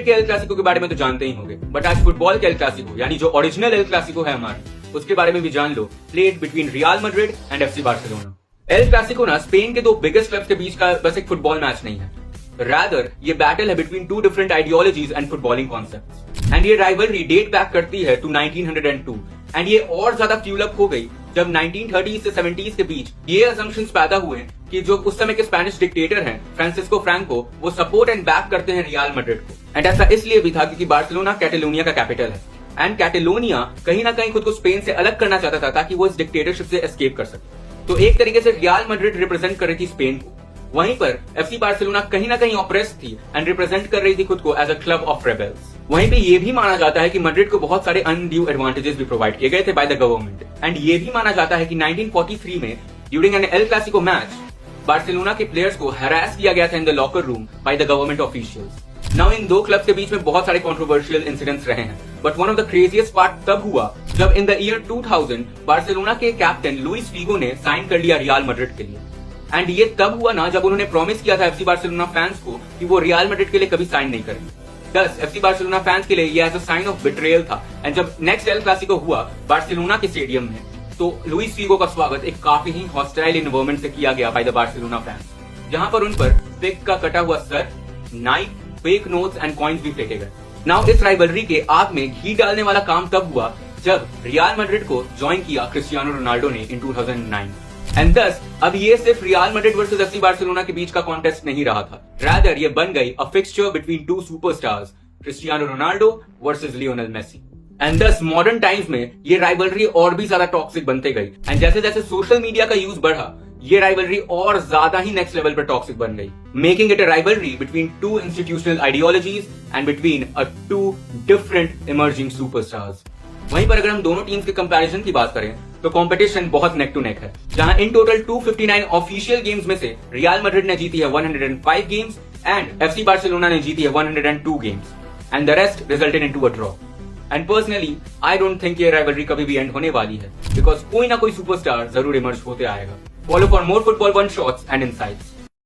Cricket के El Clasico के बारे में तो जानते ही होंगे, बट आज फुटबॉल के एल क्लासिको यानी जो ओरिजिनल एल क्लासिको है हमारा, उसके बारे में भी जान लो। Played between Real Madrid and FC Barcelona. El Clasico ना स्पेन के दो बिगेस्ट क्लब्स के बीच का बस एक फुटबॉल मैच नहीं है, रादर ये बैटल है between two different ideologies and footballing concepts. And ये राइवलरी डेट बैक करती है टू 1902 एंड ये और ज्यादा फ्यूल अप हो गई जब 1930 से 70s के बीच ये असम्पशंस पैदा हुए कि जो उस समय के स्पेनिश डिक्टेटर हैं फ्रांसिस्को फ्रैंको, वो सपोर्ट एंड बैक करते हैं रियल मैड्रिड को। एंड ऐसा इसलिए भी था क्योंकि बार्सिलोना कैटेलोनिया का कैपिटल है एंड कैटेलोनिया कहीं ना कहीं खुद को स्पेन से अलग करना चाहता था ताकि वो इस डिक्टेटरशिप से एस्केप कर सके। तो एक तरीके से रियल मैड्रिड रिप्रेजेंट कर रही थी स्पेन को, वहीं पर एफसी बार्सिलोना कहीं ना कहीं ऑप्रेस थी एंड रिप्रेजेंट कर रही थी खुद को एज अ क्लब ऑफ रेबेल्स। वहीं पे ये भी माना जाता है कि मैड्रिड को बहुत सारे अनड्यू एडवांटेजेस भी प्रोवाइड किए गए थे बाय द गवर्नमेंट। एंड ये भी माना जाता है कि 1943 में during an El Clasico match Barcelona के प्लेयर्स को हैरास किया गया था in the locker room by the government officials. Now in दो क्लब्स के बीच में बहुत सारे कंट्रोवर्शियल इंसिडेंट्स रहे हैं, but one of the craziest part तब हुआ जब इन द ईयर 2000 बार्सिलोना के कैप्टन लुइस फीगो ने साइन कर लिया रियल मैड्रिड के लिए। एंड ये तब हुआ ना जब उन्होंने प्रॉमिस किया था एफसी बार्सिलोना फैंस को कि वो रियल मैड्रिड के लिए कभी साइन नहीं करेंगे। दस एफसी बार्सिलोना फैंस के लिए ये as a sign of betrayal था। एंड जब नेक्स्ट एल क्लासिको हुआ बार्सिलोना के स्टेडियम में, तो लुइस फीगो का स्वागत एक काफी ही हॉस्टाइल एनवायरनमेंट से किया गया बाय द बार्सिलोना फैंस, जहां पर उन पर पिग का कटा हुआ sir, knife, fake notes and coins भी फेंके गए। नाउ इस राइवलरी के आग में घी डालने वाला काम तब हुआ जब रियल मैड्रिड को ज्वाइन किया क्रिस्टियानो रोनाल्डो ने इन 2009। एंड दस अब ये सिर्फ real Madrid versus FC Barcelona के बीच का कॉन्टेस्ट नहीं रहा था, रादर ये बन गई a fixture between two superstars, Cristiano Ronaldo versus Lionel Messi. And this modern times में ये राइवलरी और भी ज्यादा टॉक्सिक बनते गई एंड जैसे जैसे सोशल मीडिया का यूज बढ़ा, ये राइवलरी और ज्यादा ही नेक्स्ट लेवल पर टॉक्सिक बन गई, making it a rivalry between two institutional ideologies and between a two different emerging superstars. वहीं पर अगर हम दोनों टीम्स के कंपैरिजन की बात करें तो कंपटीशन बहुत नेक टू नेक है, जहां इन टोटल 259 ऑफिशियल गेम्स में से रियल मैड्रिड ने जीती है 105 गेम्स एंड एफसी बार्सिलोना ने जीती है 102 games and the rest resulted into a draw. And personally I don't think ये राइवलरी कभी भी एंड होने वाली है, बिकॉज कोई ना कोई सुपरस्टार जरूर इमर्ज होते आएगा। Follow for more football one shots and insights.